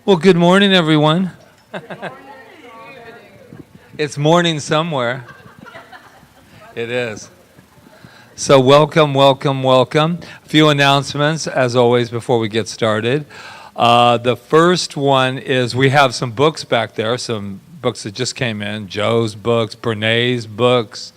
Well, good morning, everyone. It's morning somewhere. It is. So welcome. A few announcements, as always, before we get started. The first one is we have some books back there, some books that just came in, Joe's books, Bernays books.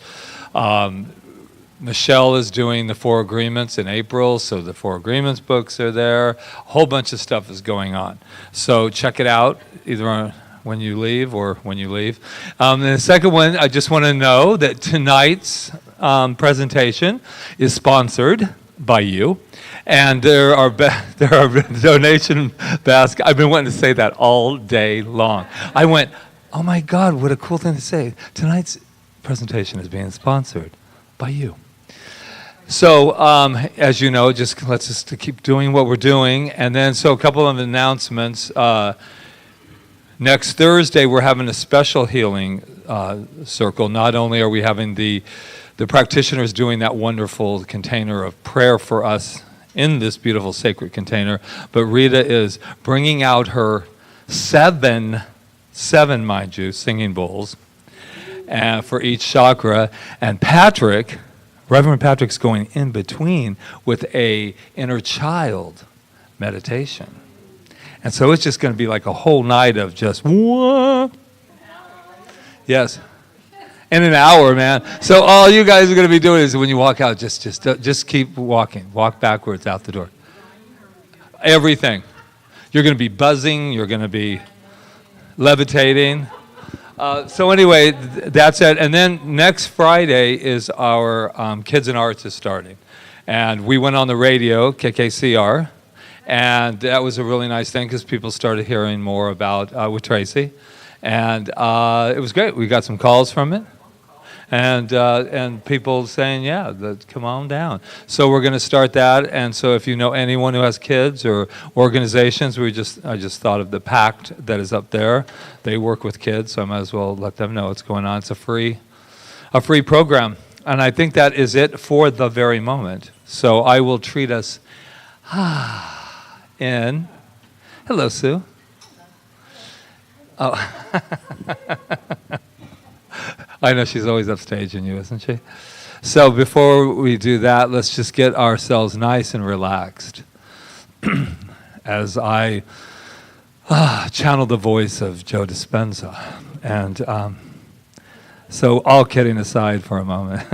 Michelle is doing the Four Agreements in April, so the Four Agreements books are there. A whole bunch of stuff is going on. So check it out, either when you leave or when you leave. And the second one, I just want to know that tonight's presentation is sponsored by you. And there are donation baskets. I've been wanting to say that all day long. I went, oh my God, what a cool thing to say. Tonight's presentation is being sponsored by you. So, as you know, let's just keep doing what we're doing. And then, so a couple of announcements. Next Thursday, we're having a special healing circle. Not only are we having the practitioners doing that wonderful container of prayer for us in this beautiful sacred container, but Rita is bringing out her seven, mind you, singing bowls for each chakra. And Reverend Patrick's going in between with a inner child meditation. And so it's just going to be like a whole night of just, what? Yes. In an hour, man. So all you guys are going to be doing is when you walk out, just keep walking. Walk backwards out the door. Everything. You're going to be buzzing. You're going to be levitating. So anyway, that's it. And then next Friday is our Kids in Arts is starting. And we went on the radio, KKCR, and that was a really nice thing because people started hearing more about with Tracy. And it was great. We got some calls from it. And people saying, yeah, come on down. So we're going to start that. And so if you know anyone who has kids or organizations, I just thought of the Pact that is up there. They work with kids, so I might as well let them know what's going on. It's a free program. And I think that is it for the very moment. So I will treat us in. Hello, Sue. Oh. I know she's always upstaging you, isn't she? So before we do that, let's just get ourselves nice and relaxed as I channel the voice of Joe Dispenza. And so all kidding aside for a moment,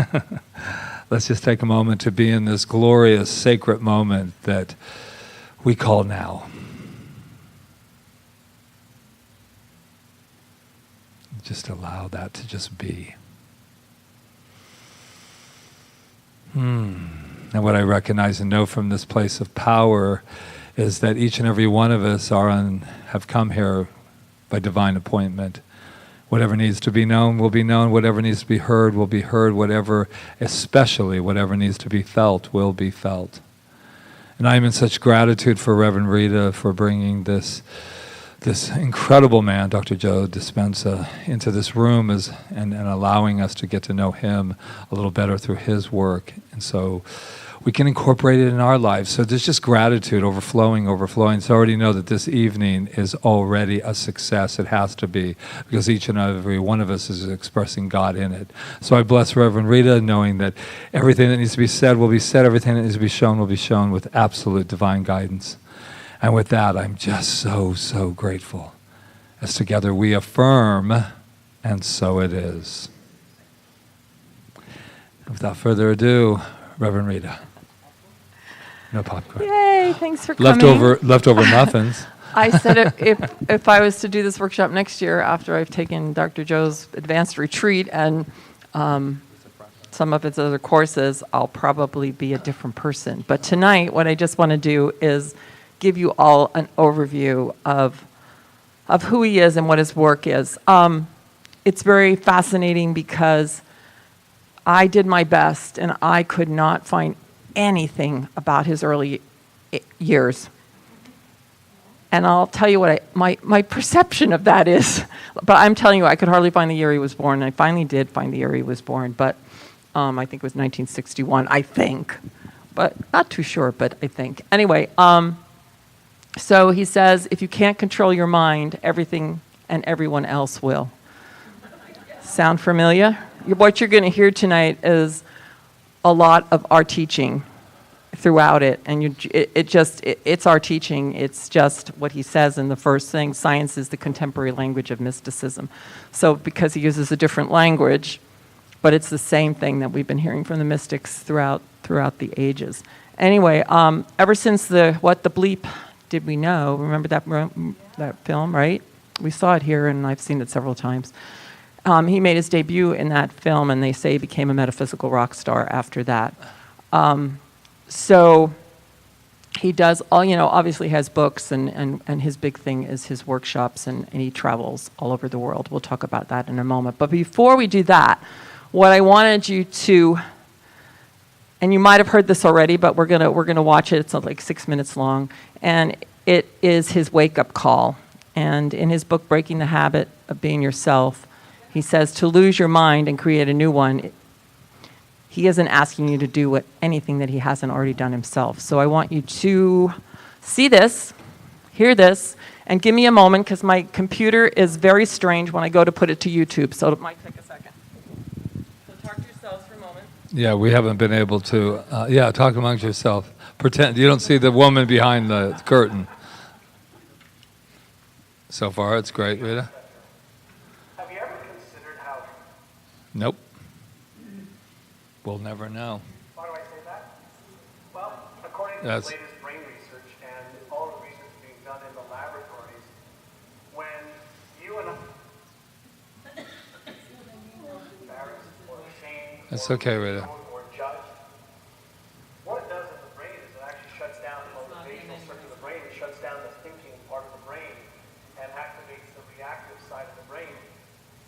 let's just take a moment to be in this glorious, sacred moment that we call now. Just allow that to just be. And what I recognize and know from this place of power is that each and every one of us have come here by divine appointment. Whatever needs to be known will be known. Whatever needs to be heard will be heard. Especially whatever needs to be felt will be felt. And I am in such gratitude for Reverend Rita for bringing this incredible man, Dr. Joe Dispenza, into this room and allowing us to get to know him a little better through his work. And so we can incorporate it in our lives. So there's just gratitude overflowing. So I already know that this evening is already a success. It has to be, because each and every one of us is expressing God in it. So I bless Reverend Rita, knowing that everything that needs to be said will be said, everything that needs to be shown will be shown with absolute divine guidance. And with that, I'm just so grateful. As together we affirm, and so it is. Without further ado, Reverend Rita. No popcorn. Yay, thanks for coming. Leftover muffins. I said if I was to do this workshop next year after I've taken Dr. Joe's advanced retreat and some of his other courses, I'll probably be a different person. But tonight, what I just want to do is give you all an overview of who he is and what his work is. It's very fascinating because I did my best and I could not find anything about his early years. And I'll tell you what my perception of that is. But I'm telling you, I could hardly find the year he was born. I finally did find the year he was born, but I think it was 1961, I think. But not too sure, but I think. Anyway, So he says, if you can't control your mind, everything and everyone else will. Sound familiar? What you're going to hear tonight is a lot of our teaching throughout it, and it's our teaching. It's just what he says in the first thing. Science is the contemporary language of mysticism. So because he uses a different language, but it's the same thing that we've been hearing from the mystics throughout the ages. Anyway, ever since What the Bleep Did We Know? Remember that film, right? We saw it here, and I've seen it several times. He made his debut in that film, and they say he became a metaphysical rock star after that. So he does obviously has books, and his big thing is his workshops, and he travels all over the world. We'll talk about that in a moment. But before we do that, what I wanted you to, and you might have heard this already, but we're gonna watch it. It's like 6 minutes long, and it is his wake-up call. And in his book, Breaking the Habit of Being Yourself, he says to lose your mind and create a new one. He isn't asking you to do anything that he hasn't already done himself. So I want you to see this, hear this, and give me a moment, because my computer is very strange when I go to put it to YouTube, so it might take a second. So talk to yourselves for a moment. Yeah, we haven't been able to, talk amongst yourself. Pretend you don't see the woman behind the curtain. So far, it's great, Rita. Have you ever considered how... Nope. We'll never know. Why do I say that? Well, according to the latest brain research and all the research being done in the laboratories, when you and I embarrassed or ashamed That's okay, Rita. or judged, what it does in the brain is it actually shuts down the motivational circuit of the brain. It shuts down the thinking part of the brain and activates the reactive side of the brain.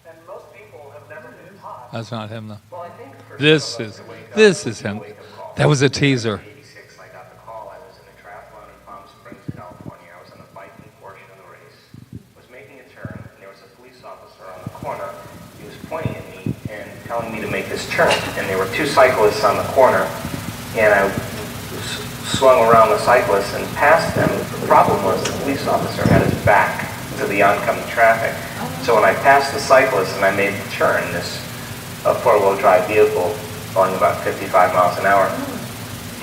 And most people have never been taught. That's not him, though. Well, I think This is him. That was a teaser. 86, I got the call. I was in a triathlon in Palm Springs, California. I was on the biking portion of the race. Was making a turn, and there was a police officer on the corner. He was pointing at me and telling me to make this turn. And there were two cyclists on the corner, and I swung around the cyclists and passed them. The problem was the police officer had his back to the oncoming traffic. So when I passed the cyclist and I made the turn, this four-wheel drive vehicle going about 55 miles an hour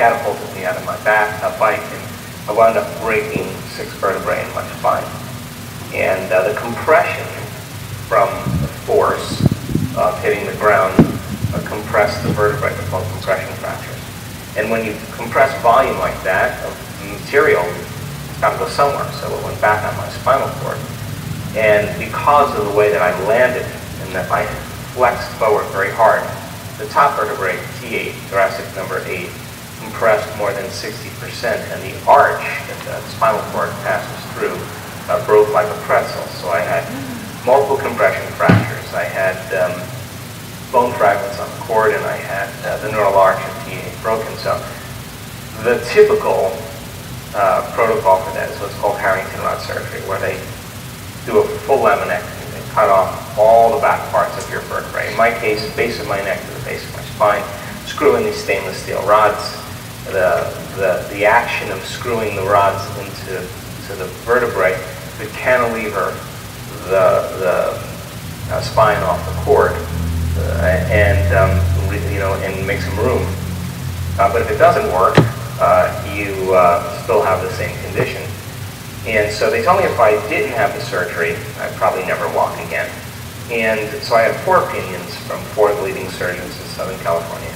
catapulted me out of my bike, and I wound up breaking 6 vertebrae in my spine. And the compression from the force of hitting the ground compressed the vertebrae, they're called compression fractures. And when you compress volume like that of material, it's got to go somewhere, so it went back on my spinal cord. And because of the way that I landed and that I flexed forward very hard, the top vertebrae, T8, thoracic number 8, compressed more than 60%, and the arch that the spinal cord passes through broke like a pretzel. So I had multiple compression fractures. I had bone fragments on the cord, and I had the neural arch of T8 broken. So the typical protocol for that is what's called Harrington rod surgery, where they do a full laminectomy. They cut off all the back parts of your vertebrae. In my case, base of my neck to the base of my spine, screw in these stainless steel rods. The action of screwing the rods into the vertebrae could cantilever the spine off the cord and make some room. But if it doesn't work, you still have the same condition. And so they told me if I didn't have the surgery, I'd probably never walk again. And so I had 4 opinions from 4 leading surgeons in Southern California.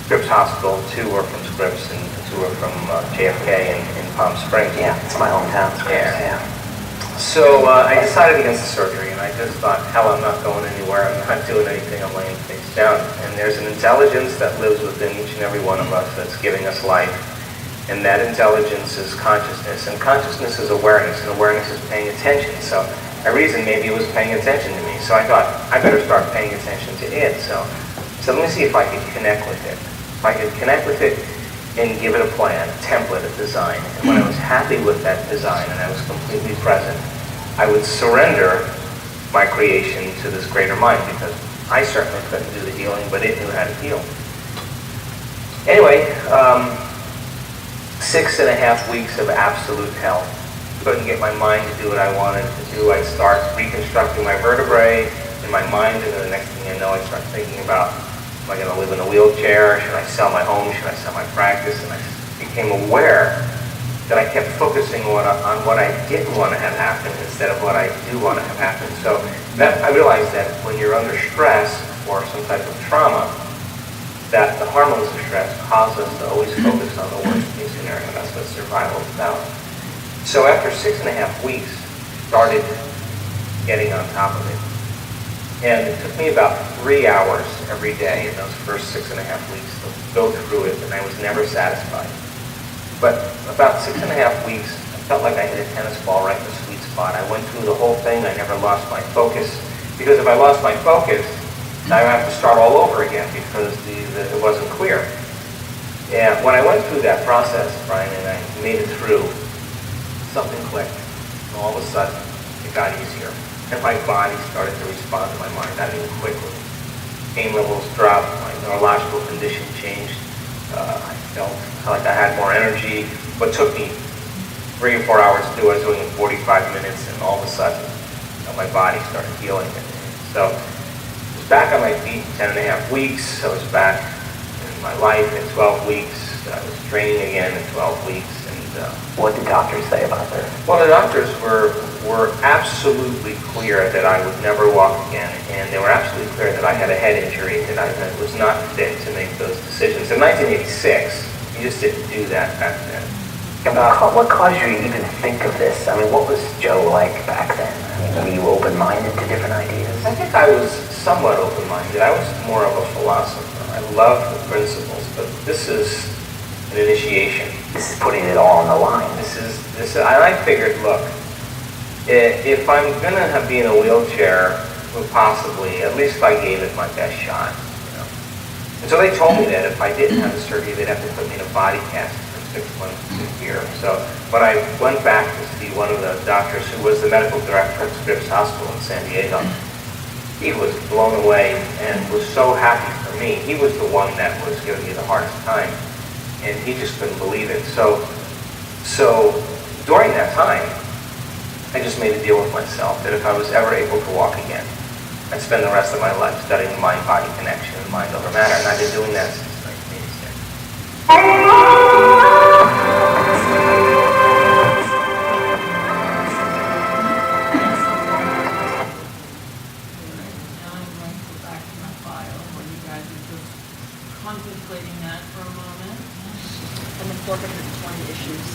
Scripps Hospital, 2 were from Scripps, and 2 were from JFK in Palm Springs. Yeah, it's my hometown, Scripps, yeah. So I decided against the surgery, and I just thought, hell, I'm not going anywhere. I'm not doing anything. I'm laying face down. And there's an intelligence that lives within each and every one of us that's giving us life. And that intelligence is consciousness, and consciousness is awareness, and awareness is paying attention. So I reasoned maybe it was paying attention to me. So I thought, I better start paying attention to it. So let me see if I could connect with it. If I could connect with it and give it a plan, a template, a design. And when I was happy with that design and I was completely present, I would surrender my creation to this greater mind, because I certainly couldn't do the healing, but it knew how to heal. Anyway, 6.5 weeks of absolute hell. couldn't get my mind to do what I wanted to do. I'd start reconstructing my vertebrae in my mind, and then the next thing I know, I'd start thinking about, am I going to live in a wheelchair? Should I sell my home? Should I sell my practice? And I became aware that I kept focusing on what I didn't want to have happen instead of what I do want to have happen. So that I realized that when you're under stress or some type of trauma, that the hormones of stress cause us to always focus on the worst case scenario. That's what survival is about. So after 6.5 weeks, started getting on top of it. And it took me about 3 hours every day in those first 6.5 weeks to go through it, and I was never satisfied. But about 6.5 weeks, I felt like I hit a tennis ball right in the sweet spot. I went through the whole thing. I never lost my focus. Because if I lost my focus, now I have to start all over again because it wasn't clear. And when I went through that process, Brian, and I made it through, something clicked. And all of a sudden, it got easier. And my body started to respond to my mind. I mean, quickly. Pain levels dropped. My neurological condition changed. I felt like I had more energy. What took me 3 or 4 hours to do, I was doing in 45 minutes, and all of a sudden, my body started healing. So I was back on my feet in 10.5 weeks. I was back in my life in 12 weeks. I was training again in 12 weeks. And what did doctors say about that? Well, the doctors were absolutely clear that I would never walk again, and they were absolutely clear that I had a head injury, that I was not fit to make those decisions. In 1986, you just didn't do that back then. And what caused you to even think of this? I mean, what was Joe like back then? I mean, were you open-minded to different ideas? I think I was somewhat open-minded. I was more of a philosopher. I loved the principles, but this is an initiation. This is putting it all on the line. This is. I figured, look, if I'm gonna be in a wheelchair, well, possibly, at least if I gave it my best shot, you know. And so they told me that if I didn't have the surgery, they'd have to put me in a body cast for 6 months to a year. So when I went back to see one of the doctors who was the medical director at Revs Hospital in San Diego, he was blown away and was so happy for me. He was the one that was giving me the hardest time, and he just couldn't believe it. So during that time, I just made a deal with myself that if I was ever able to walk again, I'd spend the rest of my life studying mind-body connection and mind over matter, and I've been doing that since 1986. Contemplating that for a moment. And the 420 issues.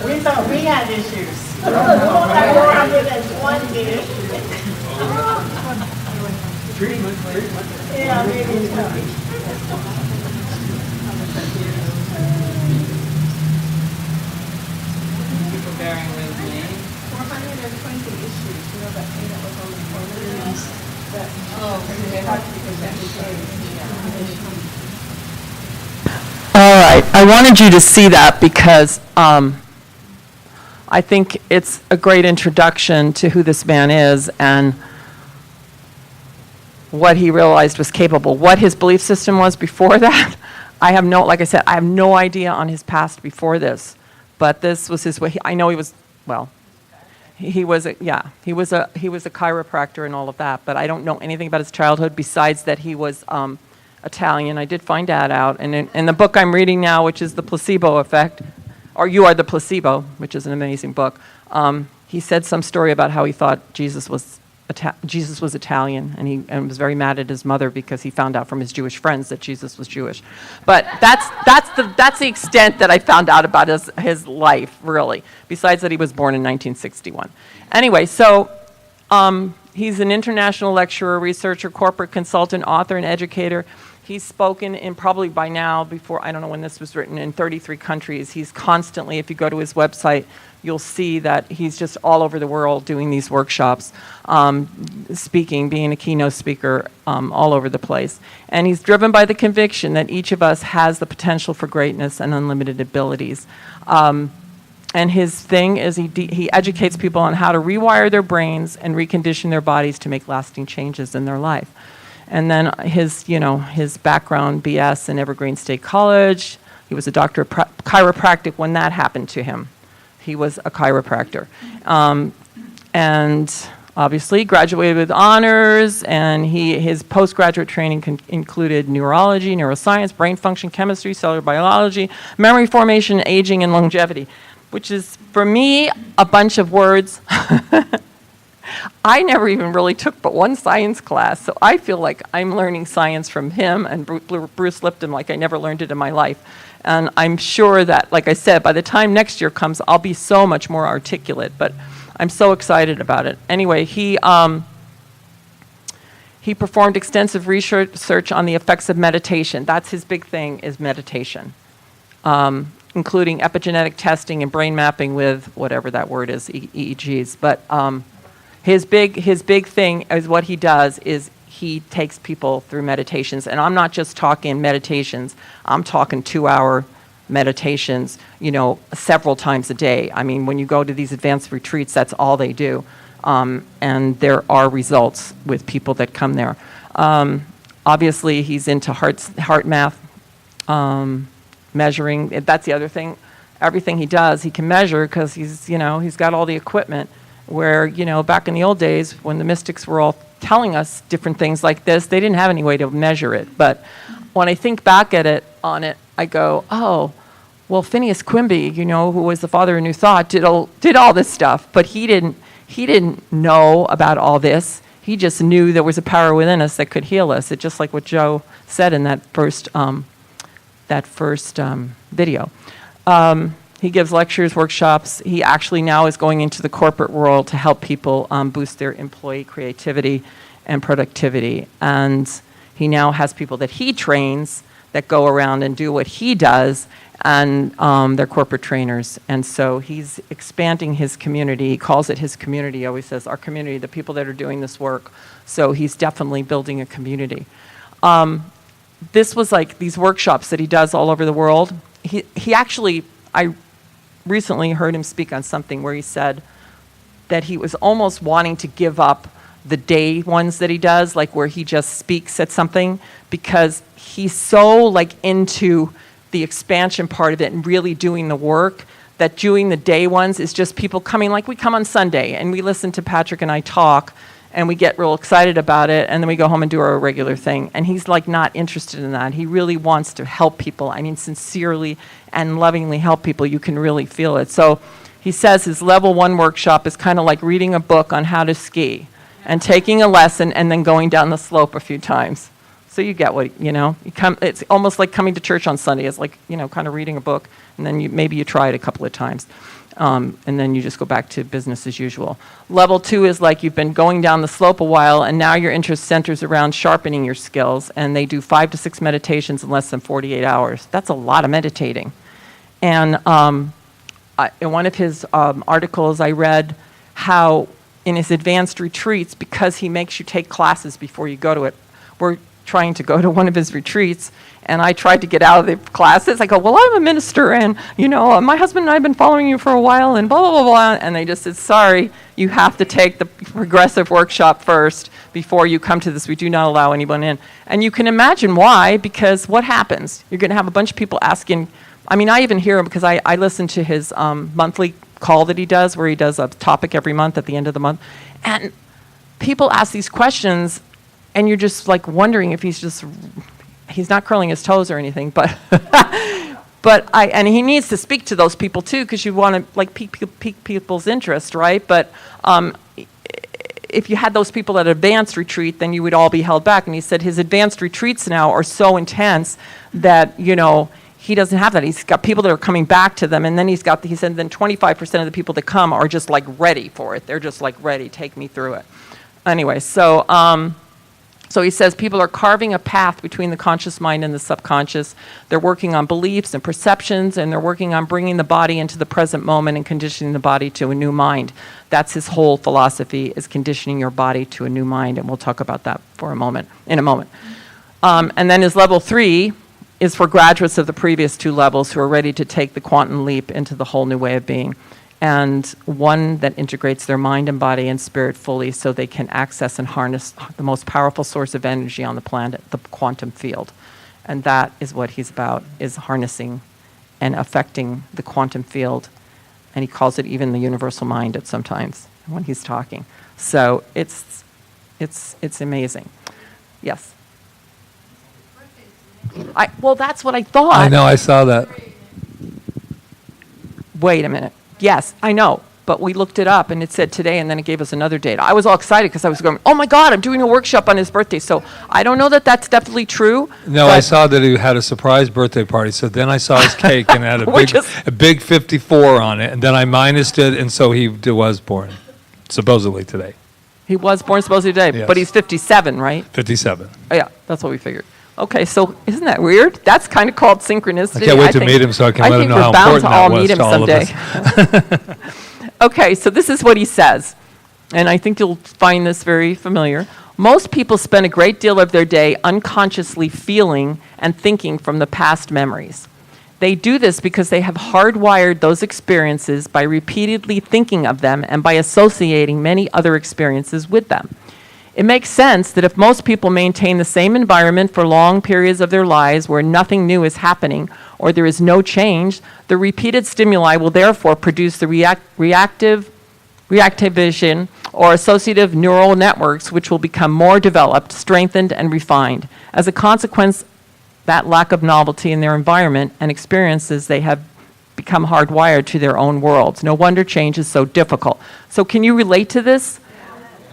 We thought we had issues. 420 issues. Treatment. Yeah, maybe it's coming. Thank you for bearing with me. 420 issues. You know that thing that was on the corner? That had to be presented. All right, I wanted you to see that because I think it's a great introduction to who this man is and what he realized was capable. What his belief system was before that, like I said, I have no idea on his past before this, but this was his way. I know he was, well, he was a chiropractor and all of that, but I don't know anything about his childhood besides that he was Italian. I did find that out. And in the book I'm reading now, which is The Placebo Effect, or You Are the Placebo, which is an amazing book, he said some story about how he thought Jesus was Italian, and was very mad at his mother because he found out from his Jewish friends that Jesus was Jewish. But that's the extent that I found out about his life, really, besides that he was born in 1961. Anyway, so he's an international lecturer, researcher, corporate consultant, author, and educator. He's spoken in probably by now, before, I don't know when this was written, in 33 countries. He's constantly, if you go to his website, you'll see that he's just all over the world doing these workshops, speaking, being a keynote speaker all over the place. And he's driven by the conviction that each of us has the potential for greatness and unlimited abilities. And his thing is he educates people on how to rewire their brains and recondition their bodies to make lasting changes in their life. And then his background, BS in Evergreen State College, He was a doctor of chiropractic when that happened to him. He was a chiropractor. And obviously graduated with honors, and his postgraduate training included neurology, neuroscience, brain function, chemistry, cellular biology, memory formation, aging, and longevity, which is, for me, a bunch of words. I never even really took but one science class, so I feel like I'm learning science from him and Bruce Lipton like I never learned it in my life. And I'm sure that, like I said, by the time next year comes, I'll be so much more articulate, but I'm so excited about it. Anyway, he performed extensive research on the effects of meditation. That's his big thing, is meditation, including epigenetic testing and brain mapping with whatever that word is, EEGs. But his big thing is what he does is he takes people through meditations. And I'm not just talking meditations. I'm talking 2-hour meditations, several times a day. I mean, when you go to these advanced retreats, that's all they do. And there are results with people that come there. Obviously, he's into heart math, measuring. That's the other thing. Everything he does, he can measure because he's got all the equipment. Where, back in the old days when the mystics were all telling us different things like this, they didn't have any way to measure it. But when I think back on it, I go, oh, well, Phineas Quimby, who was the father of New Thought, did all this stuff, but he didn't know about all this. He just knew there was a power within us that could heal us. It's just like what Joe said in that first video. He gives lectures, workshops. He actually now is going into the corporate world to help people boost their employee creativity and productivity. And he now has people that he trains that go around and do what he does, and they're corporate trainers. And so he's expanding his community. He calls it his community. He always says, our community, the people that are doing this work. So he's definitely building a community. This was like these workshops that he does all over the world. He actually, I recently heard him speak on something where he said that he was almost wanting to give up the day ones that he does, like where he just speaks at something, because he's so like into the expansion part of it and really doing the work, that doing the day ones is just people coming, like we come on Sunday and we listen to Patrick and I talk and we get real excited about it, and then we go home and do our regular thing. And he's like not interested in that. He really wants to help people. I mean, sincerely and lovingly help people. You can really feel it. So he says his level 1 workshop is kind of like reading a book on how to ski and taking a lesson and then going down the slope a few times. So you get what, it's almost like coming to church on Sunday. It's like, kind of reading a book, and then maybe you try it a couple of times. And then you just go back to business as usual. Level 2 is like you've been going down the slope a while, and now your interest centers around sharpening your skills, and they do 5 to 6 meditations in less than 48 hours. That's a lot of meditating. And in one of his articles, I read how in his advanced retreats, because he makes you take classes before you go to it, we're trying to go to one of his retreats, and I tried to get out of the classes. I go, well, I'm a minister, and my husband and I have been following you for a while, and blah, blah, blah, blah. And they just said, sorry, you have to take the progressive workshop first before you come to this. We do not allow anyone in. And you can imagine why, because what happens? You're going to have a bunch of people asking. I mean, I even hear him because I listen to his monthly call that he does, where he does a topic every month at the end of the month. And people ask these questions, and you're just like wondering if he's not curling his toes or anything, but and he needs to speak to those people too, because you want to like pique people's interest, right? But if you had those people at advanced retreat, then you would all be held back. And he said his advanced retreats now are so intense that he doesn't have that. He's got people that are coming back to them, and then he said then 25% of the people that come are just like ready for it. They're just like ready, take me through it. Anyway, so he says people are carving a path between the conscious mind and the subconscious. They're working on beliefs and perceptions, and they're working on bringing the body into the present moment and conditioning the body to a new mind. That's his whole philosophy, is conditioning your body to a new mind, and we'll talk about that in a moment. And then his level 3 is for graduates of the previous 2 levels who are ready to take the quantum leap into the whole new way of being, and one that integrates their mind and body and spirit fully so they can access and harness the most powerful source of energy on the planet, the quantum field. And that is what he's about, is harnessing and affecting the quantum field. And he calls it even the universal mind at sometimes when he's talking. So it's amazing. Yes. Well, that's what I thought. I know, I saw that. Wait a minute. Yes, I know. But we looked it up and it said today, and then it gave us another date. I was all excited because I was going, oh my God, I'm doing a workshop on his birthday. So I don't know that that's definitely true. No, I saw that he had a surprise birthday party. So then I saw his cake and it had a big 54 on it. And then I minused it, and so he was born, supposedly today. He was born supposedly today, Yes. but he's 57, right? 57. Oh, yeah, that's what we figured. Okay, so isn't that weird? That's kind of called synchronicity. I can't wait to meet him so I can let him know how important that was to all of us. Okay, so this is what he says, and I think you'll find this very familiar. Most people spend a great deal of their day unconsciously feeling and thinking from the past memories. They do this because they have hardwired those experiences by repeatedly thinking of them and by associating many other experiences with them. It makes sense that if most people maintain the same environment for long periods of their lives where nothing new is happening or there is no change, the repeated stimuli will therefore produce the reactivation or associative neural networks, which will become more developed, strengthened, and refined. As a consequence, that lack of novelty in their environment and experiences, they have become hardwired to their own worlds. No wonder change is so difficult. So can you relate to this?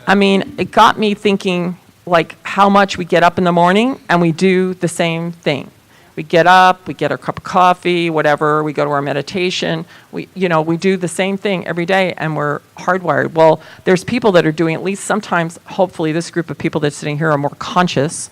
I mean, it got me thinking, like, how much we get up in the morning and we do the same thing. We get up, we get our cup of coffee, whatever, we go to our meditation. We do the same thing every day, and we're hardwired. Well, there's people that are doing, at least sometimes, hopefully this group of people that's sitting here are more conscious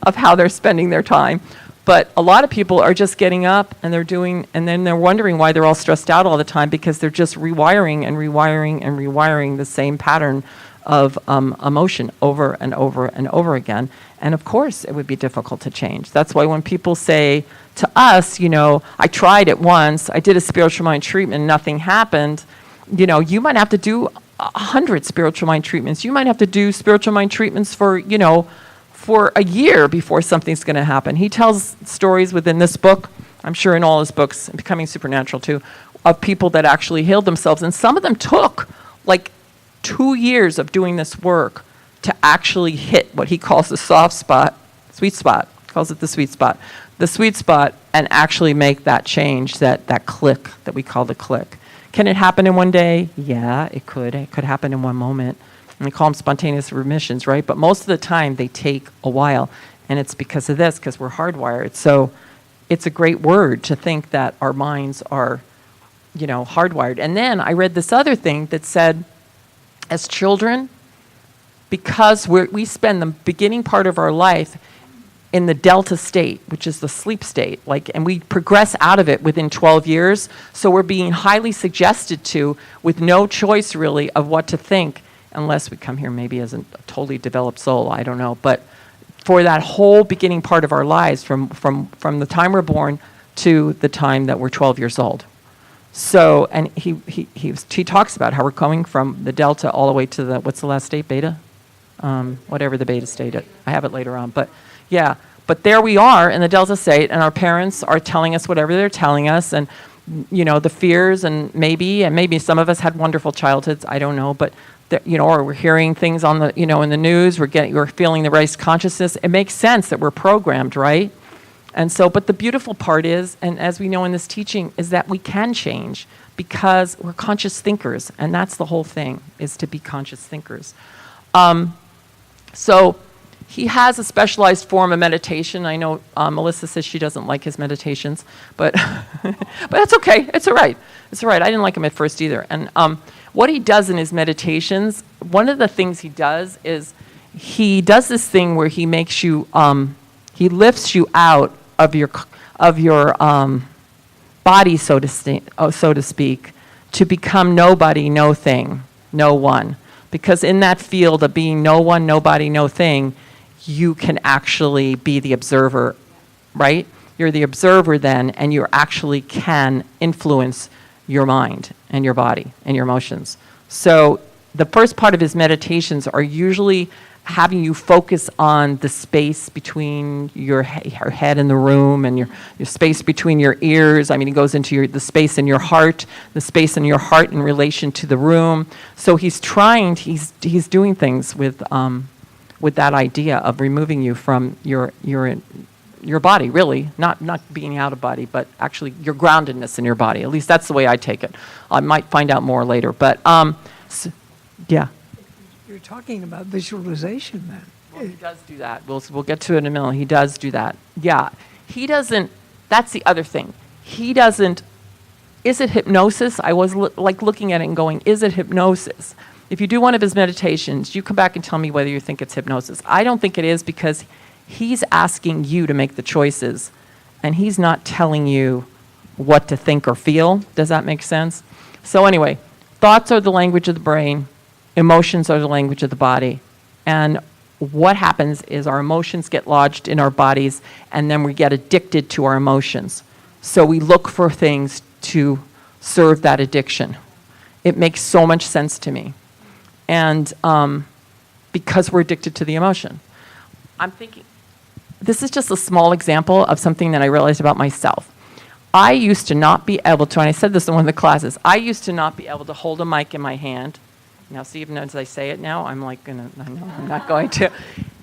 of how they're spending their time. But a lot of people are just getting up and they're doing, and then they're wondering why they're all stressed out all the time, because they're just rewiring and rewiring and rewiring the same pattern of emotion over and over and over again. And of course, it would be difficult to change. That's why when people say to us, I tried it once, I did a spiritual mind treatment, nothing happened, you might have to do 100 spiritual mind treatments. You might have to do spiritual mind treatments for a year before something's going to happen. He tells stories within this book, I'm sure in all his books, Becoming Supernatural too, of people that actually healed themselves. And some of them took like 2 years of doing this work to actually hit what he calls the sweet spot, calls it the sweet spot, and actually make that change, that click that we call the click. Can it happen in one day? Yeah, it could. It could happen in one moment. And we call them spontaneous remissions, right? But most of the time, they take a while. And it's because of this, because we're hardwired. So it's a great word to think that our minds are, hardwired. And then I read this other thing that said, as children, because we spend the beginning part of our life in the delta state, which is the sleep state, and we progress out of it within 12 years. So we're being highly suggested to, with no choice really of what to think, unless we come here maybe as a totally developed soul, I don't know. But for that whole beginning part of our lives, from the time we're born to the time that we're 12 years old. So, and he talks about how we're coming from the delta all the way to what's the last state, beta? Whatever the beta state is. I have it later on. But yeah, but there we are in the delta state, and our parents are telling us whatever they're telling us, and the fears, and maybe some of us had wonderful childhoods, I don't know, but or we're hearing things on the, in the news, we're feeling the race consciousness. It makes sense that we're programmed, right? And so, but the beautiful part is, and as we know in this teaching, is that we can change because we're conscious thinkers, and that's the whole thing, is to be conscious thinkers. So he has a specialized form of meditation. I know Melissa says she doesn't like his meditations, but but that's okay. It's all right. It's all right. I didn't like him at first either. And what he does in his meditations, one of the things he does is he does this thing where he makes you, he lifts you out of your body, so to speak, to become nobody, no thing, no one. Because in that field of being no one, nobody, no thing, you can actually be the observer, right? You're the observer then, and you actually can influence your mind and your body and your emotions. So the first part of his meditations are usually having you focus on the space between your head and the room, and your space between your ears. I mean, he goes into the space in your heart, the space in your heart in relation to the room. So he's doing things with that idea of removing you from your body, really, not being out of body, but actually your groundedness in your body. At least that's the way I take it. I might find out more later, but yeah. You're talking about visualization then. Well, he does do that. We'll get to it in a minute. He does do that. Yeah. He doesn't, that's the other thing. He doesn't, is it hypnosis? I was looking at it and going, is it hypnosis? If you do one of his meditations, you come back and tell me whether you think it's hypnosis. I don't think it is, because he's asking you to make the choices, and he's not telling you what to think or feel. Does that make sense? So anyway, thoughts are the language of the brain. Emotions are the language of the body. And what happens is our emotions get lodged in our bodies, and then we get addicted to our emotions. So we look for things to serve that addiction. It makes so much sense to me. And because we're addicted to the emotion. I'm thinking, this is just a small example of something that I realized about myself. I used to not be able to, and I said this in one of the classes, I used to not be able to hold a mic in my hand. Now, see, even as I say it now, I'm like, I know I'm not going to.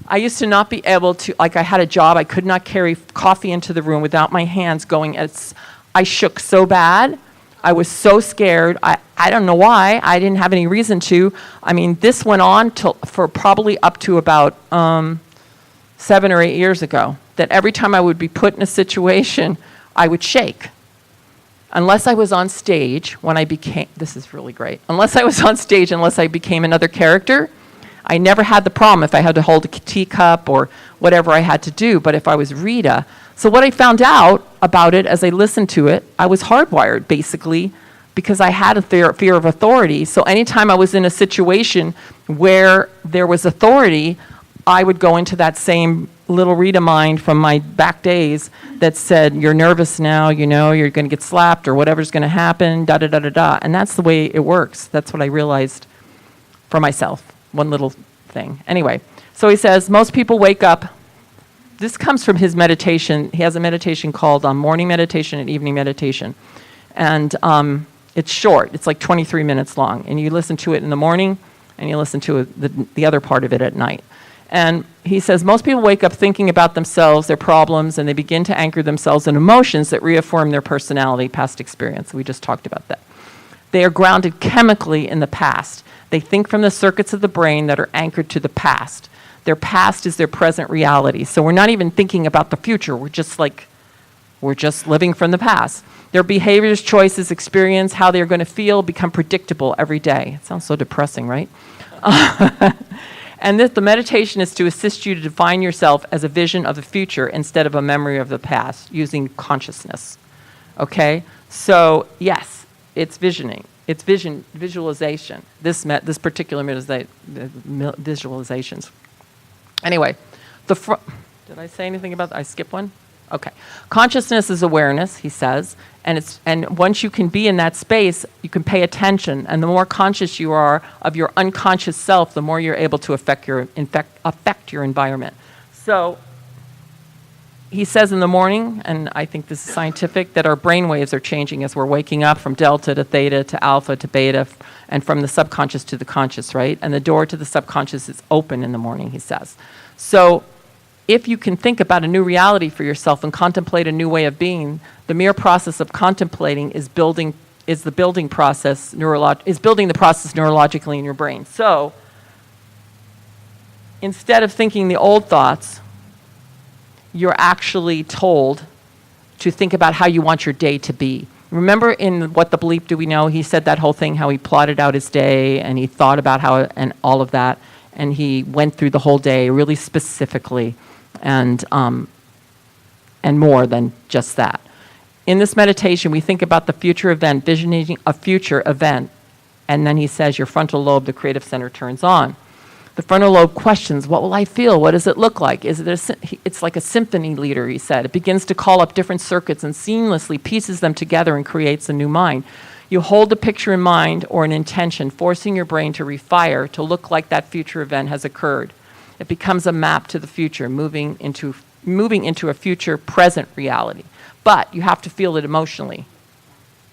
I used to not be able to, like I had a job, I could not carry coffee into the room without my hands going, I shook so bad. I was so scared. I don't know why. I didn't have any reason to. I mean, this went on for probably up to about 7 or 8 years ago, that every time I would be put in a situation, I would shake. Unless I was on stage when I became, this is really great, unless I became another character, I never had the problem if I had to hold a teacup or whatever I had to do, but if I was Rita. So what I found out about it as I listened to it, I was hardwired basically, because I had a fear of authority. So anytime I was in a situation where there was authority, I would go into that same little Rita mind from my back days that said, you're nervous now, you know, you're going to get slapped or whatever's going to happen, da-da-da-da-da. And that's the way it works. That's what I realized for myself, one little thing. Anyway, so he says, most people wake up. This comes from his meditation. He has a meditation called morning meditation and evening meditation. And it's short. It's like 23 minutes long. And you listen to it in the morning, and you listen to the other part of it at night. And he says, most people wake up thinking about themselves, their problems, and they begin to anchor themselves in emotions that reaffirm their personality, past experience. We just talked about that. They are grounded chemically in the past. They think from the circuits of the brain that are anchored to the past. Their past is their present reality. So we're not even thinking about the future. We're just living from the past. Their behaviors, choices, experience, how they're going to feel become predictable every day. It sounds so depressing, right? And the meditation is to assist you to define yourself as a vision of the future instead of a memory of the past, using consciousness. Okay? So, yes, it's visioning. It's visualization. This particular visualizations. Anyway, did I say anything about that? I skip one? Okay. Consciousness is awareness, he says, and once you can be in that space, you can pay attention, and the more conscious you are of your unconscious self, the more you're able to affect your environment. So he says in the morning, and I think this is scientific, that our brain waves are changing as we're waking up from delta to theta to alpha to beta, and from the subconscious to the conscious, right? And the door to the subconscious is open in the morning, he says. So if you can think about a new reality for yourself and contemplate a new way of being, the mere process of contemplating is building the process neurologically in your brain. So instead of thinking the old thoughts, you're actually told to think about how you want your day to be. Remember in What the Bleep Do We Know, he said that whole thing, how he plotted out his day and he thought about how, and all of that, and he went through the whole day really specifically, and more than just that. In this meditation, we think about the future event, visioning a future event, and then he says your frontal lobe, the creative center, turns on. The frontal lobe questions, what will I feel? What does it look like? It's like a symphony leader, he said. It begins to call up different circuits and seamlessly pieces them together and creates a new mind. You hold the picture in mind or an intention, forcing your brain to refire to look like that future event has occurred. It becomes a map to the future, moving into a future present reality. But you have to feel it emotionally.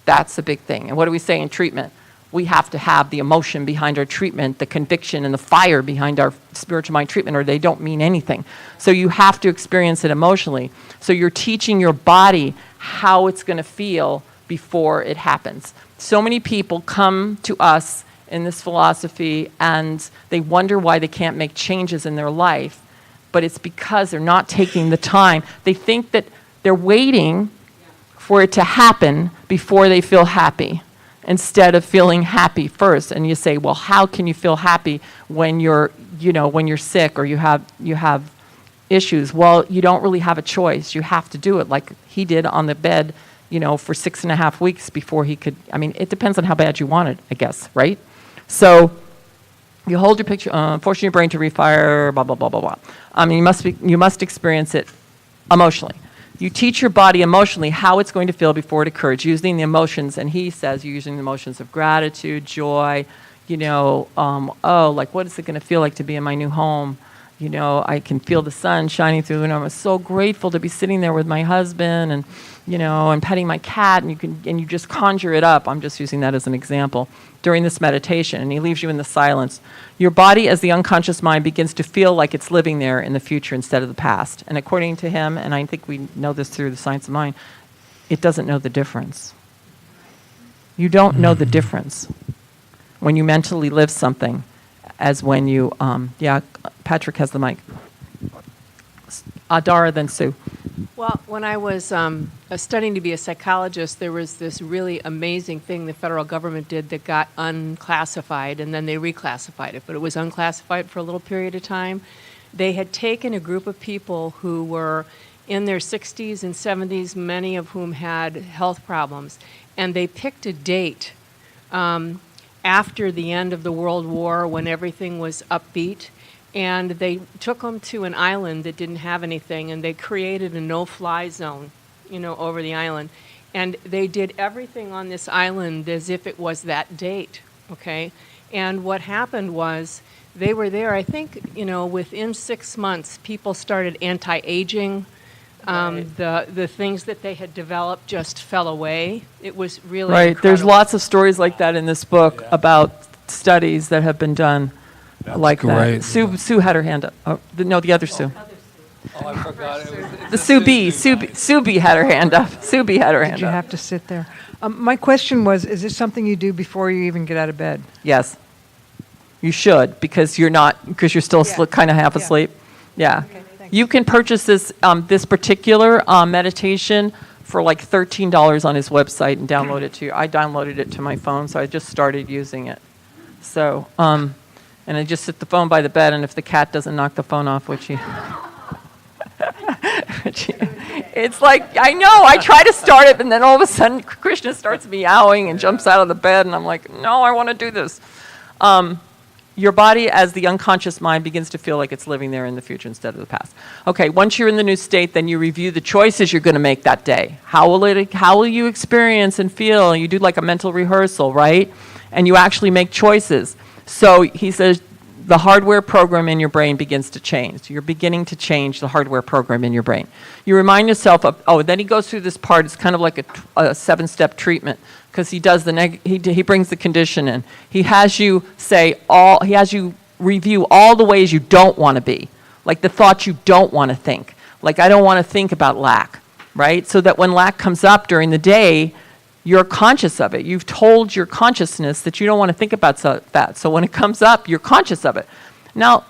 That's the big thing. And what do we say in treatment? We have to have the emotion behind our treatment, the conviction and the fire behind our spiritual mind treatment, or they don't mean anything. So you have to experience it emotionally. So you're teaching your body how it's going to feel before it happens. So many people come to us in this philosophy and they wonder why they can't make changes in their life, but it's because they're not taking the time. They think that they're waiting for it to happen before they feel happy, instead of feeling happy first. And you say, well, how can you feel happy when you're sick or you have issues? Well, you don't really have a choice. You have to do it like he did on the bed, for 6.5 weeks before he could. I mean, it depends on how bad you want it, I guess, right? So you hold your picture, forcing your brain to refire, blah, blah, blah, blah, blah. You must experience it emotionally. You teach your body emotionally how it's going to feel before it occurs, using the emotions, and he says you're using the emotions of gratitude, joy, like what is it going to feel like to be in my new home? I can feel the sun shining through, and I'm so grateful to be sitting there with my husband and, and petting my cat, and you just conjure it up. I'm just using that as an example during this meditation, and he leaves you in the silence. Your body, as the unconscious mind, begins to feel like it's living there in the future instead of the past. And according to him, and I think we know this through the science of mind, it doesn't know the difference. You don't know the difference when you mentally live something as when you, Patrick has the mic. Dara, then Sue. Well, when I was studying to be a psychologist, there was this really amazing thing the federal government did that got unclassified, and then they reclassified it, but it was unclassified for a little period of time. They had taken a group of people who were in their 60s and 70s, many of whom had health problems, and they picked a date after the end of the World War when everything was upbeat, and they took them to an island that didn't have anything, and they created a no-fly zone, over the island. And they did everything on this island as if it was that date, okay? And what happened was they were there, I think, within 6 months, people started anti-aging. The things that they had developed just fell away. It was really incredible. There's lots of stories like that in this book about studies that have been done like great. that. Sue had her hand up. Oh, the other Sue. Oh, I forgot. The Sue B. Sue B had her hand up. Sue B had her hand up. Did you have to sit there? My question was, is this something you do before you even get out of bed? Yes. You should, because you're still kind of half asleep. Yeah. Okay, thanks. You can purchase this particular meditation for like $13 on his website and download it to you. I downloaded it to my phone, so I just started using it. So, and I just sit the phone by the bed, and if the cat doesn't knock the phone off, it's like, I know, I try to start it, and then all of a sudden Krishna starts meowing and jumps out of the bed, and I'm like, no, I want to do this. Your body, as the unconscious mind, begins to feel like it's living there in the future instead of the past. Okay, once you're in the new state, then you review the choices you're going to make that day. How will you experience and feel? You do like a mental rehearsal, right? And you actually make choices. So he says the hardware program in your brain begins to change. You're beginning to change the hardware program in your brain. You remind yourself of, then he goes through this part. It's kind of like a 7-step treatment, because he does he brings the condition in. He has you review all the ways you don't want to be, like the thoughts you don't want to think. Like, I don't want to think about lack, right? So that when lack comes up during the day, you're conscious of it. You've told your consciousness that you don't want to think about that. So when it comes up, you're conscious of it. Now,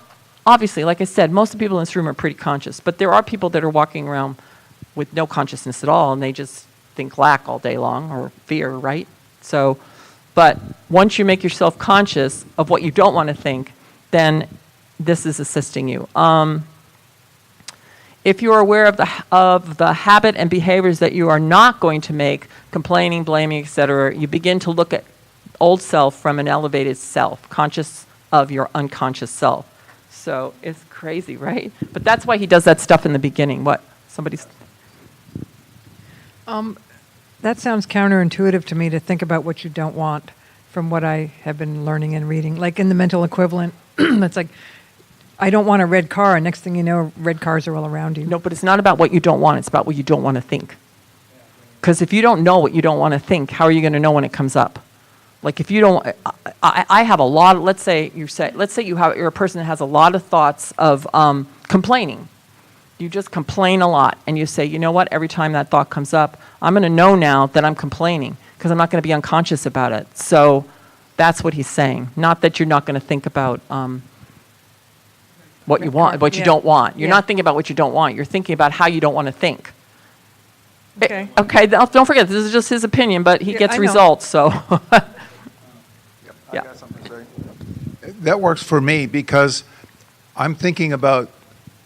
obviously, like I said, most of the people in this room are pretty conscious, but there are people that are walking around with no consciousness at all, and they just think lack all day long, or fear, right? So, but once you make yourself conscious of what you don't want to think, then this is assisting you. If you are aware of the habit and behaviors that you are not going to make, complaining, blaming, etc., you begin to look at old self from an elevated self, conscious of your unconscious self. So it's crazy, right? But that's why he does that stuff in the beginning. What? Somebody's... That sounds counterintuitive to me, to think about what you don't want, from what I have been learning and reading. Like in the mental equivalent, it's like I don't want a red car, and next thing you know, red cars are all around you. No, but it's not about what you don't want. It's about what you don't want to think. Because if you don't know what you don't want to think, how are you going to know when it comes up? Like if you don't, I have a lot of, let's say you're a person that has a lot of thoughts of complaining. You just complain a lot, and you say, you know what, every time that thought comes up, I'm going to know now that I'm complaining, because I'm not going to be unconscious about it. So that's what he's saying. Not that you're not going to think about what you want, what you don't want. You're not thinking about what you don't want. You're thinking about how you don't want to think. Okay. Okay, don't forget, this is just his opinion, but he gets I know. results, so. I got something to say. That works for me because I'm thinking about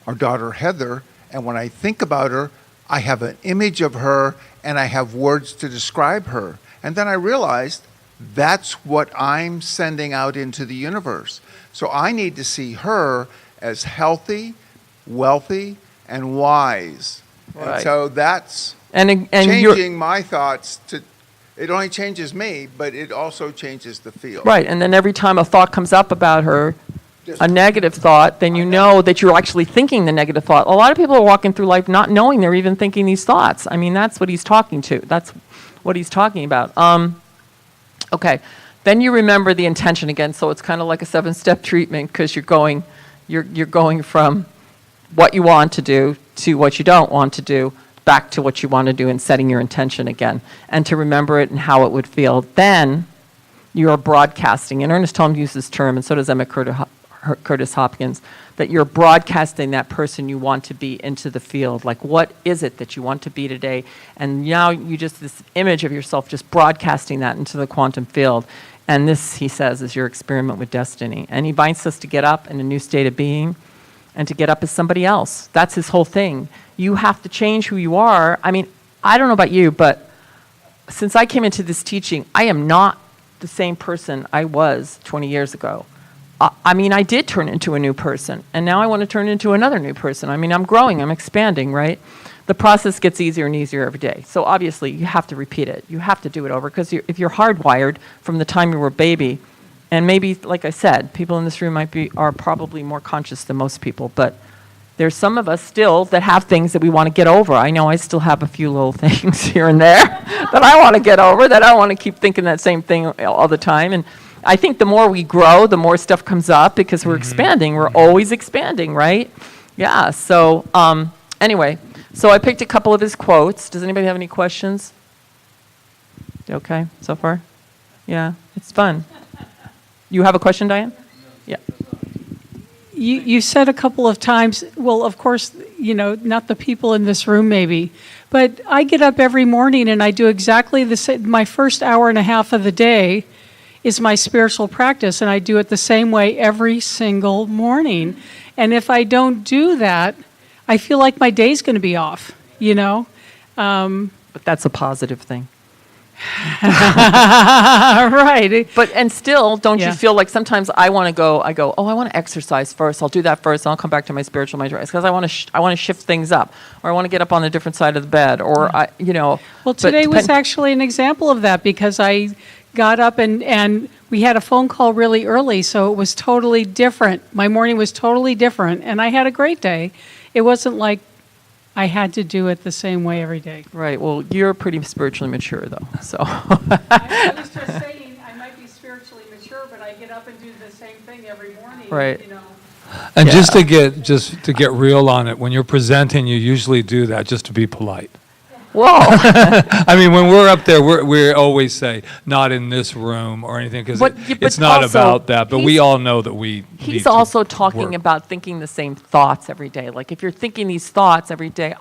our daughter Heather, and when I think about her, I have an image of her and I have words to describe her. And then I realized that's what I'm sending out into the universe. So I need to see her as healthy, wealthy, and wise. Right. And so that's And changing my thoughts to. It only changes me, but it also changes the field. Right, and then every time a thought comes up about her, a negative thought, then you know that you're actually thinking the negative thought. A lot of people are walking through life not knowing they're even thinking these thoughts. I mean, that's what he's talking to. That's what he's talking about. Okay, then you remember the intention again. So it's kind of like a 7-step treatment, because you're going from what you want to do to what you don't want to do, back to what you want to do, and setting your intention again, and to remember it and how it would feel. Then you are broadcasting, and Ernest Holmes used this term, and so does Emmett Curtis Hopkins, that you're broadcasting that person you want to be into the field. Like, what is it that you want to be today? And now you just, this image of yourself, just broadcasting that into the quantum field. And this, he says, is your experiment with destiny. And he invites us to get up in a new state of being, and to get up as somebody else. That's his whole thing. You have to change who you are. I mean, I don't know about you, but since I came into this teaching, I am not the same person I was 20 years ago. I mean, I did turn into a new person, and now I want to turn into another new person. I mean, I'm growing, I'm expanding, right? The process gets easier and easier every day. So obviously, you have to repeat it. You have to do it over, because if you're hardwired from the time you were a baby, and maybe, like I said, people in this room are probably more conscious than most people, but there's some of us still that have things that we want to get over. I know I still have a few little things here and there that I want to get over, that I want to keep thinking that same thing all the time. And I think the more we grow, the more stuff comes up, because we're expanding. We're always expanding, right? Yeah, so anyway, so I picked a couple of his quotes. Does anybody have any questions? Okay, so far? Yeah, it's fun. You have a question, Diane? Yeah. You said a couple of times, well, of course, not the people in this room maybe, but I get up every morning and I do exactly the same. My first hour and a half of the day is my spiritual practice, and I do it the same way every single morning. And if I don't do that, I feel like my day's going to be off, But that's a positive thing. Right. But, and still, don't you Yeah. feel like sometimes I want to go, I want to exercise first. I'll do that first, and I'll come back to my spiritual mind, because I want to shift things up, or I want to get up on a different side of the bed, or, Well, but today was actually an example of that, because I got up and we had a phone call really early, so it was totally different. My morning was totally different, and I had a great day. It wasn't like I had to do it the same way every day. Right, well, you're pretty spiritually mature, though, so. I was just saying, I might be spiritually mature, but I get up and do the same thing every morning. Right. And just to get real on it, when you're presenting, you usually do that just to be polite. Whoa. I mean, when we're up there, we always say, not in this room or anything, because But it's not also, about that. But we he's- all know that we need He's to also talking work. about thinking the same thoughts every day. Like, if you're thinking these thoughts every day,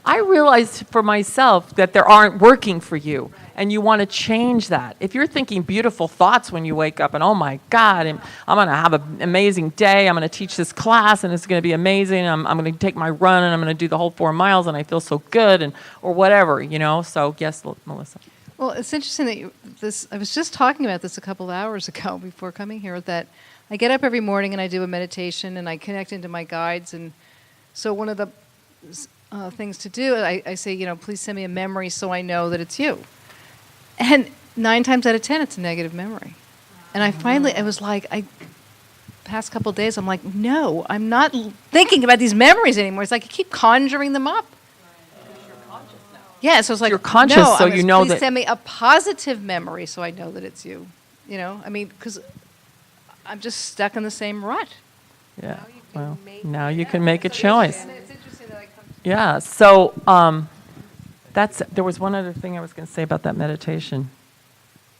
I realized for myself that they aren't working for you, and you want to change that. If you're thinking beautiful thoughts when you wake up, and oh my God, I'm going to have an amazing day, I'm going to teach this class, and it's going to be amazing, I'm going to take my run, and I'm going to do the whole 4 miles, and I feel so good, and or whatever, So, yes, Melissa. Well, it's interesting that I was just talking about this a couple of hours ago before coming here, that I get up every morning and I do a meditation and I connect into my guides. And so one of the things to do, I say, please send me a memory so I know that it's you. And 9 times out of 10, it's a negative memory. And I was like, past couple of days, I'm like, no, I'm not thinking about these memories anymore. It's like I keep conjuring them up. Yeah, so it's like, You're conscious, no, so you know please that- send me a positive memory so I know that it's you. You know, I mean, because I'm just stuck in the same rut. Yeah. Well, now you can make a choice. It's interesting that I come to Yeah. So there was one other thing I was going to say about that meditation.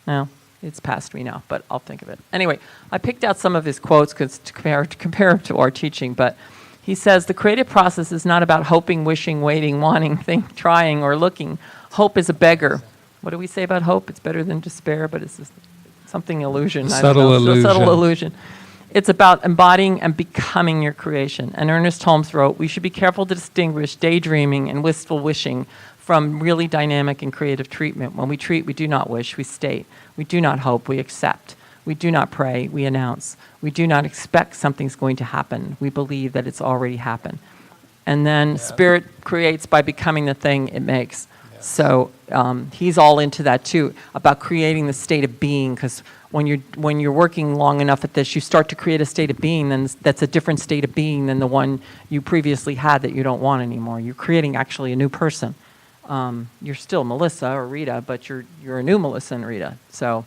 No, it's past me now, but I'll think of it. Anyway, I picked out some of his quotes to compare to our teaching, but he says, the creative process is not about hoping, wishing, waiting, wanting, trying, or looking. Hope is a beggar. What do we say about hope? It's better than despair, but it's just something illusion. I don't Subtle know. illusion. Subtle illusion. It's about embodying and becoming your creation. And Ernest Holmes wrote, we should be careful to distinguish daydreaming and wistful wishing from really dynamic and creative treatment. When we treat, we do not wish, we state. We do not hope, we accept. We do not pray, we announce. We do not expect something's going to happen. We believe that it's already happened. And then spirit creates by becoming the thing it makes. So he's all into that too, about creating the state of being, because when you're working long enough at this, you start to create a state of being then that's a different state of being than the one you previously had that you don't want anymore. You're creating actually a new person. You're still Melissa or Rita, but you're a new Melissa and Rita. So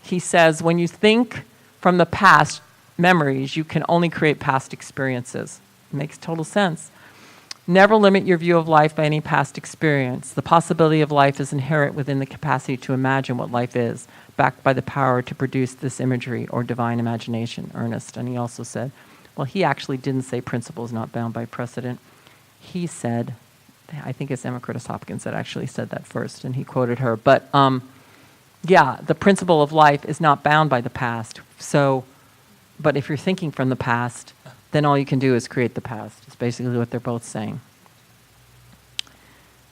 he says, when you think from the past memories, you can only create past experiences. It makes total sense. Never limit your view of life by any past experience. The possibility of life is inherent within the capacity to imagine what life is, backed by the power to produce this imagery or divine imagination, Ernest. And he also said, well, he actually didn't say principle is not bound by precedent. He said, I think it's Emma Curtis Hopkins that actually said that first, and he quoted her. But yeah, the principle of life is not bound by the past. So, but if you're thinking from the past, then all you can do is create the past. It's basically what they're both saying.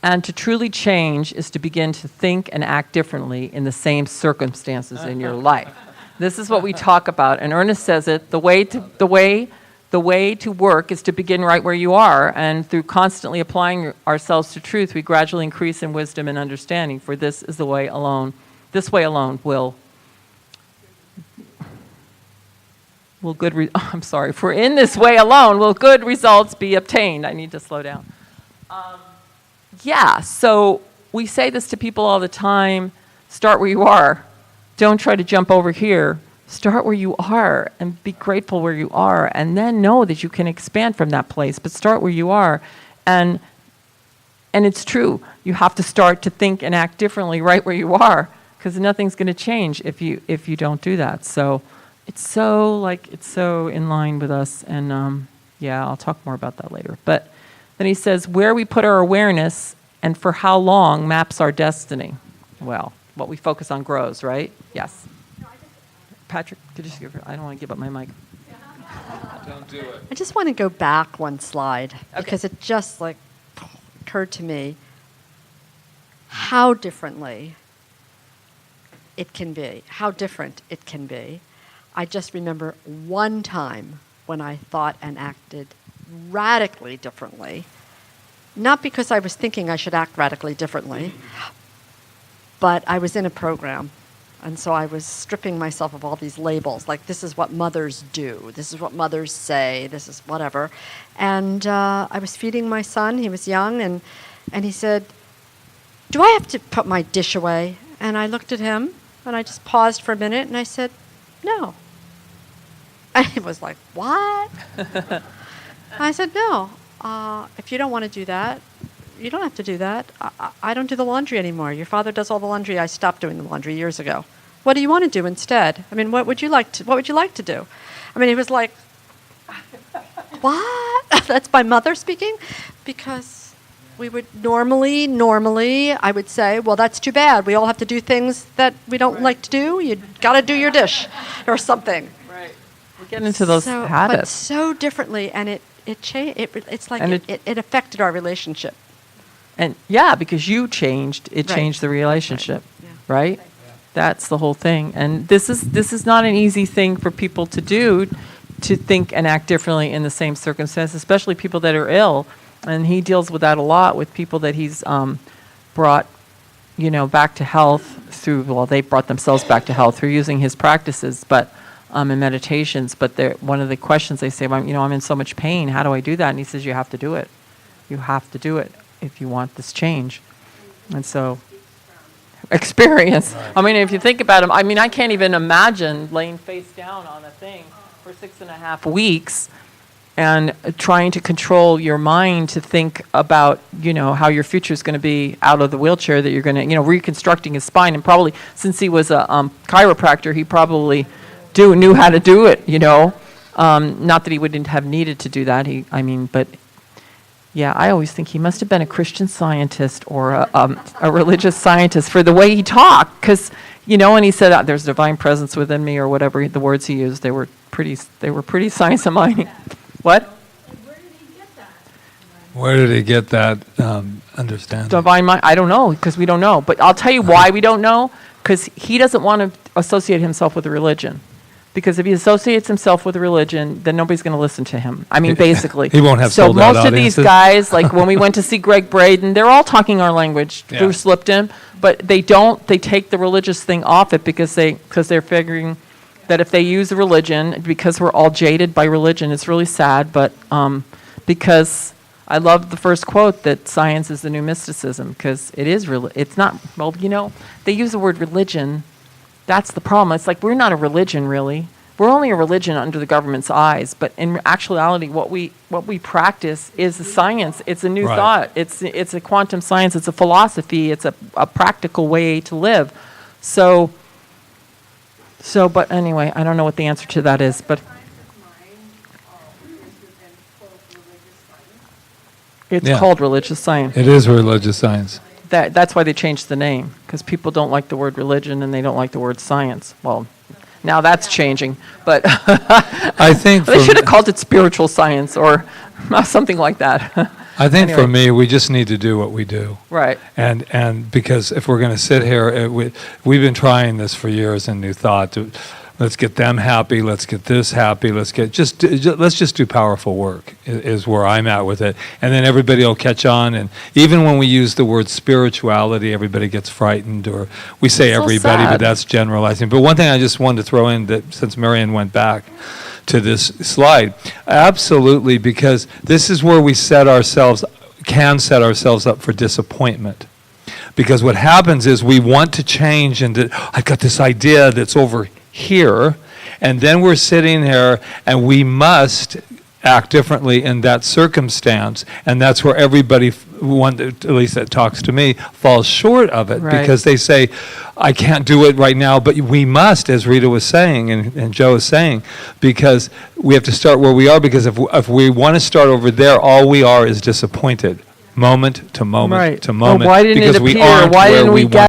And to truly change is to begin to think and act differently in the same circumstances in your life. This is what we talk about. And Ernest says it, the way to work is to begin right where you are, and through constantly applying ourselves to truth, we gradually increase in wisdom and understanding, for this is the way alone. This way alone will good, I'm sorry, for in this way alone will good results be obtained. I need to slow down. Yeah, so we say this to people all the time, start where you are. Don't try to jump over here. Start where you are and be grateful where you are, and then know that you can expand from that place, but start where you are. And it's true, you have to start to think and act differently right where you are, because nothing's going to change if you don't do that. So it's so in line with us, and yeah, I'll talk more about that later. But then he says, where we put our awareness and for how long maps our destiny. Well, what we focus on grows, right? Yes. Patrick, could you just give her, I don't want to give up my mic. Don't do it. I just want to go back one slide, Okay. because it just occurred to me how differently it can be, how different it can be. I just remember one time when I thought and acted radically differently, not because I was thinking I should act radically differently, but I was in a program. And so I was stripping myself of all these labels, like this is what mothers do, this is what mothers say, this is whatever. And I was feeding my son, he was young, and he said, do I have to put my dish away? And I looked at him, and I just paused for a minute, and I said, no. And he was like, what? I said, no, if you don't want to do that, you don't have to do that. I don't do the laundry anymore. Your father does all the laundry. I stopped doing the laundry years ago. What do you want to do instead? I mean, what would you like to do? I mean, he was like, what? That's my mother speaking? Because we would normally, I would say, well, that's too bad. We all have to do things that we don't like to do. You got to do your dish or something. Right. We get into those But habits. so differently, and it changed. It's like And it affected our relationship. And yeah, because you changed, it Right. changed the relationship, Right. right? That's the whole thing. And this is not an easy thing for people to do, to think and act differently in the same circumstance, especially people that are ill. And he deals with that a lot with people that he's brought, back to health through, well, they brought themselves back to health through using his practices. But in meditations. But one of the questions they say, I'm in so much pain. How do I do that? And he says, you have to do it. You have to do it if you want this change. And so, experience. I mean, if you think about him, I can't even imagine laying face down on a thing for 6.5 weeks and trying to control your mind to think about, how your future is going to be out of the wheelchair, that you're going to, reconstructing his spine. And probably, since he was a chiropractor, he probably knew how to do it, Not that he wouldn't have needed to do that. But yeah, I always think he must have been a Christian Scientist or a religious scientist for the way he talked. Because, and he said, there's divine presence within me, or whatever the words he used, they were pretty science-minded. What? Where did he get that understanding? Divine mind? I don't know, because we don't know. But I'll tell you why we don't know. Because he doesn't want to associate himself with a religion. Because if he associates himself with a religion, then nobody's going to listen to him. Basically. He won't have so sold out most of these guys, like when we went to see Greg Braden, they're all talking our language. Yeah. Bruce Lipton, but they take the religious thing off it because they're figuring that if they use a religion, because we're all jaded by religion, it's really sad. But because I love the first quote that science is the new mysticism, because it is it's not. Well, they use the word religion. That's the problem. It's like we're not a religion, really. We're only a religion under the government's eyes. But in actuality, what we practice is a science. It's a new thought. It's a quantum science. It's a philosophy. It's a practical way to live. So, but anyway, I don't know what the answer to that is. But it's called religious science. It is religious science. That's why they changed the name, because people don't like the word religion and they don't like the word science. Well, now that's changing, but I think they should have called it spiritual science or something like that. I think for me, we just need to do what we do. Right. And because if we're going to sit here, we've been trying this for years in New Thought. Let's get them happy. Let's get this happy. Let's just do powerful work is where I'm at with it. And then everybody will catch on. And even when we use the word spirituality, everybody gets frightened, or we say So everybody, sad. but that's generalizing. But one thing I just wanted to throw in, that since Marianne went back to this slide, absolutely, because this is where we can set ourselves up for disappointment. Because what happens is we want to change, and I've got this idea that's over here, and then we're sitting here, and we must act differently in that circumstance, and that's where everybody, at least that talks to me, falls short of it, Right. because they say, I can't do it right now, but we must, as Rita was saying, and Joe is saying, because we have to start where we are, because if we want to start over there, all we are is disappointed, moment to moment Right. to moment, Why didn't because it we appear? aren't Why where didn't we want get